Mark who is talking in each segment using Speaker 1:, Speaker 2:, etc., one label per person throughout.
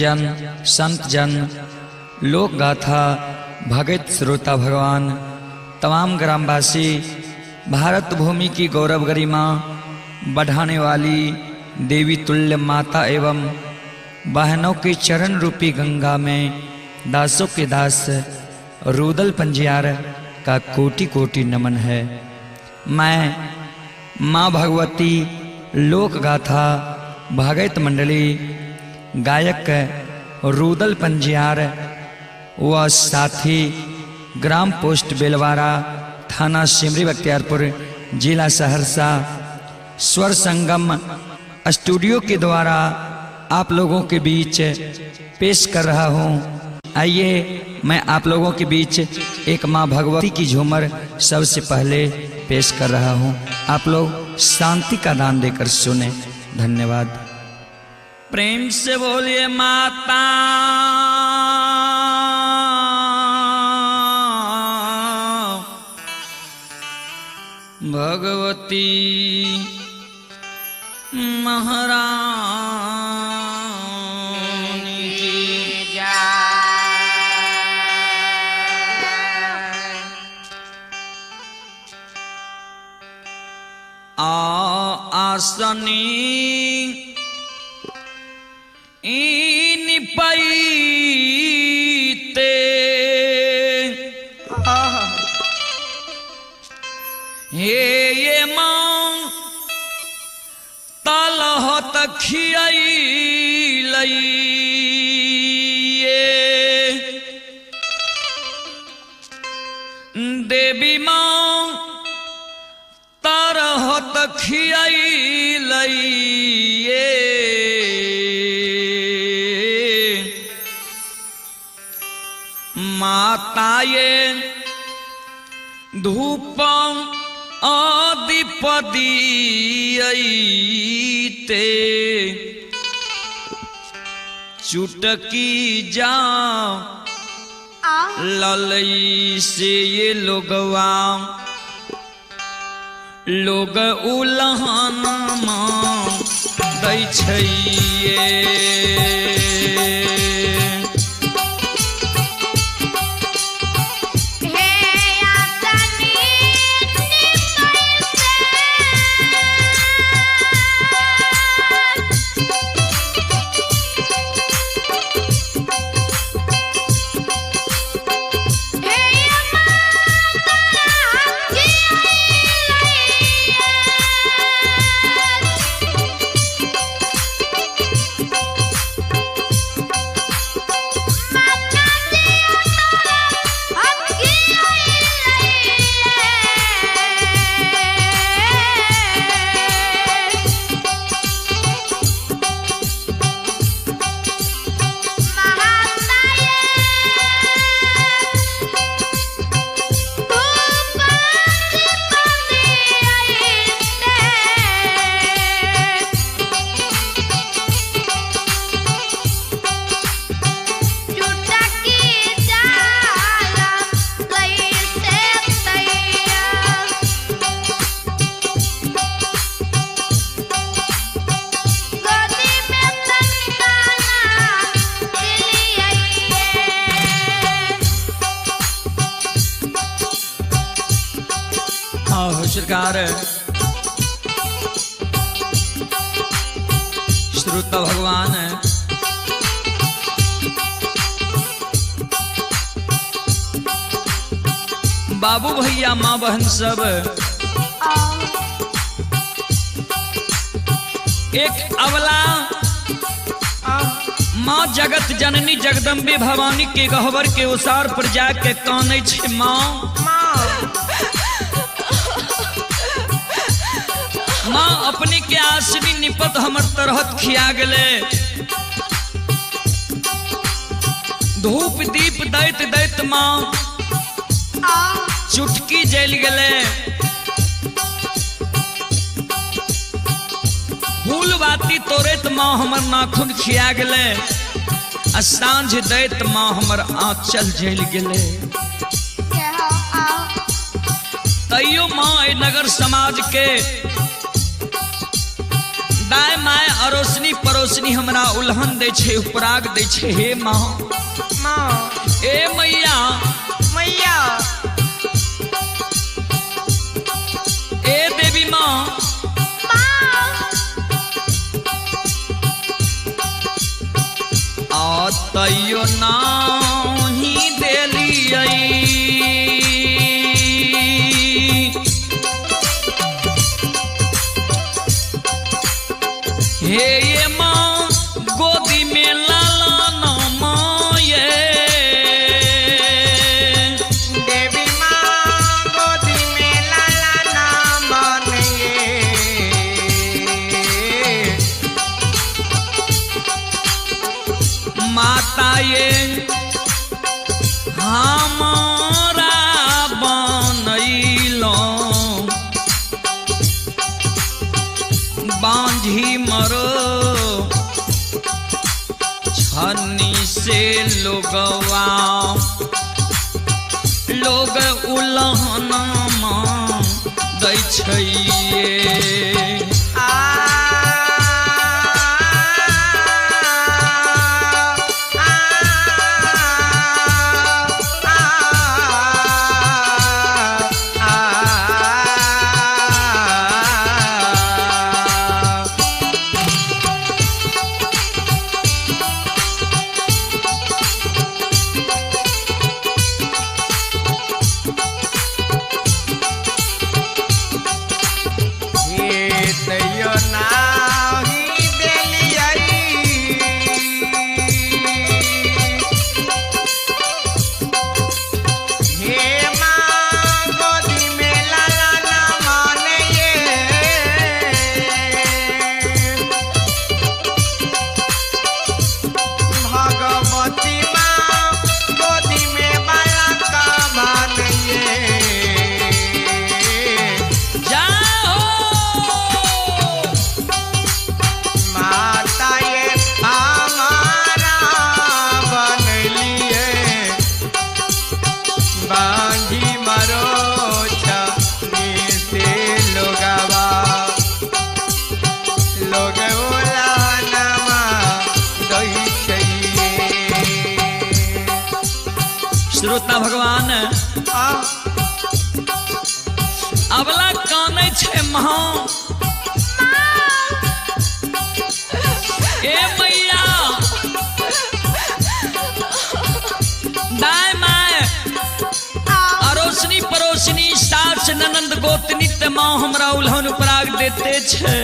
Speaker 1: जन संत जन लोक गाथा भगत श्रोता भगवान तमाम ग्रामवासी भारत भूमि की गौरव गरिमा बढ़ाने वाली देवी तुल्य माता एवं बहनों के चरण रूपी गंगा में दासों के दास रूदल पंजियार का कोटि कोटि नमन है। मैं माँ भगवती लोक गाथा भगत मंडली गायक रूदल पंजियार व साथी ग्राम पोस्ट बेलवारा थाना सिमरी बख्तियारपुर जिला सहरसा स्वर संगम स्टूडियो के द्वारा आप लोगों के बीच पेश कर रहा हूँ। आइए मैं आप लोगों के बीच एक माँ भगवती की झूमर सबसे पहले पेश कर रहा हूँ। आप लोग शांति का दान देकर सुने। धन्यवाद। प्रेम से बोलिए माता भगवती महारानी की जय। आसनी इन पैते ये माँ तलहत खियाई देवी माँ तरहत खियाई माताये धूप आदिपदीयते चुटकी जा ललई से ये लोगवा लोग उलहन दै छइये। सरकार श्रोता भगवान बाबू भैया माँ बहन सब एक अवला माँ जगत जननी जगदम्बे भवानी के गहवर के ओसार पर जाके काने छे माँ माँ अपने के आसनी निपत हमर तरहत खिया गले धूप दीप दैत दैत माँ चुटकी जल गले फूल बाती तोड़त माँ हमर नाखून खिया गले सांझ दैत माँ हमर आँचल जल गले। तैयो माँ नगर समाज के दाय माय अरोसनी परोसनी हमरा उल्हन दे छे उपराग दे छे। हे माँ ए मैया
Speaker 2: मैया
Speaker 1: ए देवी माँ तैयो नाही देलियै हे ये माँ गोदी में लालन माये
Speaker 2: देवी माँ गोदी में लालन मानिए
Speaker 1: माता ये हमारा बनैलो बांझी मरो छन्नी से लोगवा लोग उलहन दै छै। श्रोता भगवान अबला काने छे महा ए मैया दाय माय अरोसनी परोसनी सास ननंद गोतनी ते माँ हमरा उल्हन उपराग देते छे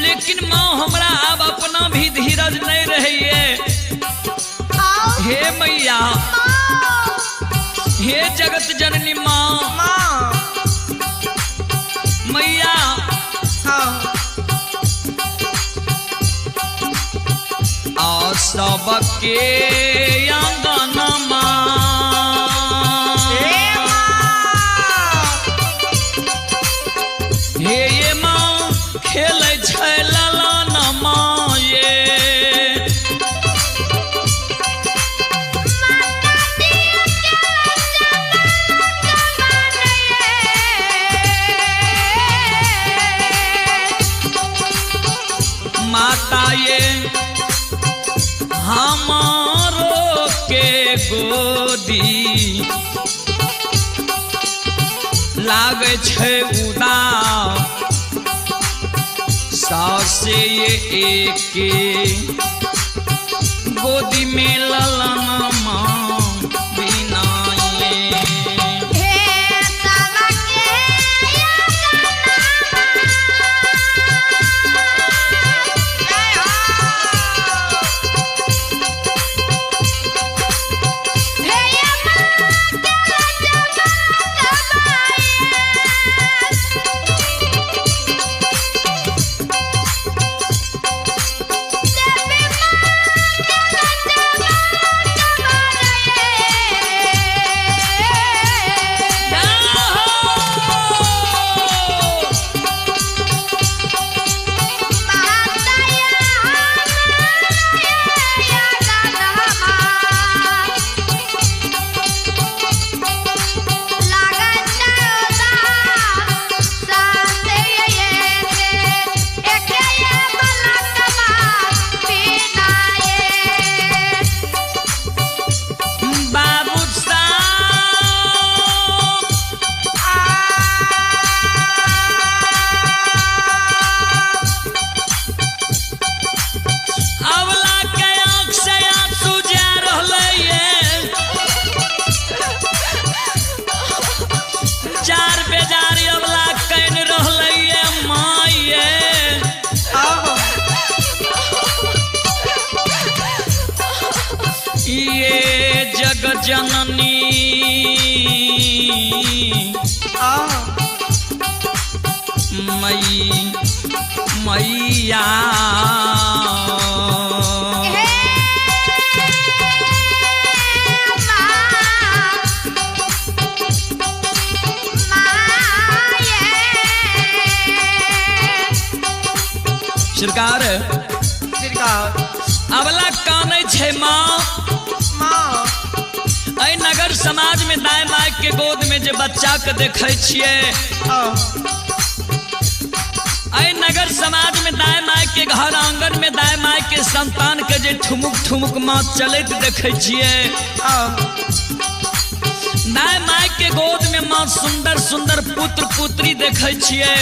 Speaker 1: लेकिन माँ हमरा अब अपना भी धीरज नहीं रहिए। हे मैया हे जगत जननी माँ मैया आ सबके आंगन हे ये माँ खेले छै ललन माँ ये माता ये हमारो के गोदी लागे छे उदास सासे ये एक गोदी में ललन माँ बिना ये जग जननी मैया सरकार अबला काने छे माँ ऐ नगर समाज में दाई माय के गोद में जे बच्चा के देखे छिए ऐ नगर समाज में दाई माय के घर आंगन में दाई माय के संतान के जे ठुमुक ठुमुक माँ चलत देखे छिए दाई माय के गोद में माँ सुंदर सुंदर पुत्र पुत्री देखे छिए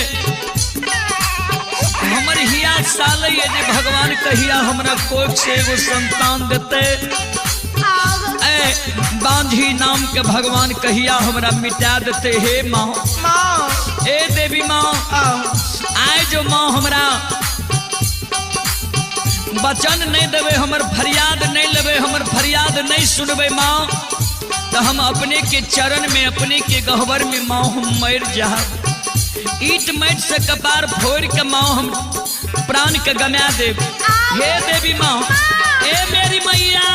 Speaker 1: हमर हिया साल ये जे भगवान कहिया हमरा कोख से एगो संतान देते ए बांझी नाम के भगवान कहिया हमरा मिटा देते हे माँ ए देवी माँ आए जो माँ हमरा वचन नहीं देवे हमर फरियाद नहीं लेवे हमर फरियाद नहीं सुनबे माँ तो हम अपने के चरण में अपने के गहवर में माँ हम मर जा ईट मैट से कपार फोड़ के माँ हम प्राण के गमा दे हे देवी माँ ए मेरी मैया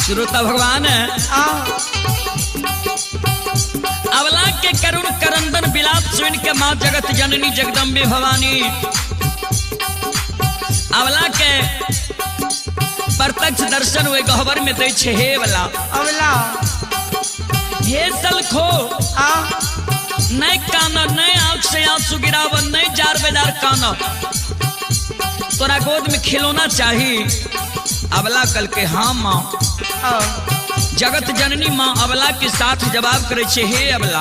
Speaker 1: श्रोता भगवान अबला के करुण करंदन विलाप सुन के माँ जगत जननी जगदम्बे भवानी अबला के प्रत्यक्ष दर्शन हुए गहवर में दे छे हे अबला हे सलखो नहीं काना नहीं आँख से आंसू गिराव नहीं जार बेजार काना तोरा गोद में खिलौना चाहिए अबला कल के हाँ माँ जगत जननी माँ अबला के साथ जवाब करे छे हे अबला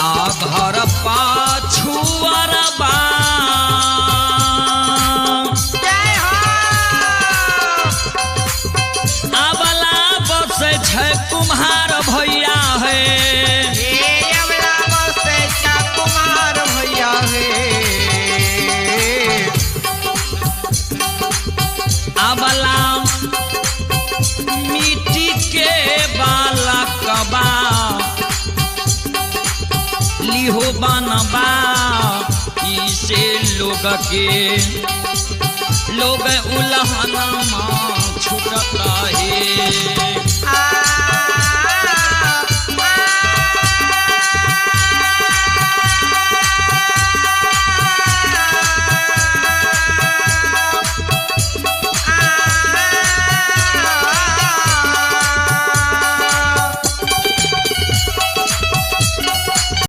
Speaker 1: आ घर पाछुआरबा अबला बसे छे कुम्हार भैया है
Speaker 2: कुमार भैया
Speaker 1: अबला मिट्टी के बाला कबा लिहो बनबा इसे लोग के लोग उलहना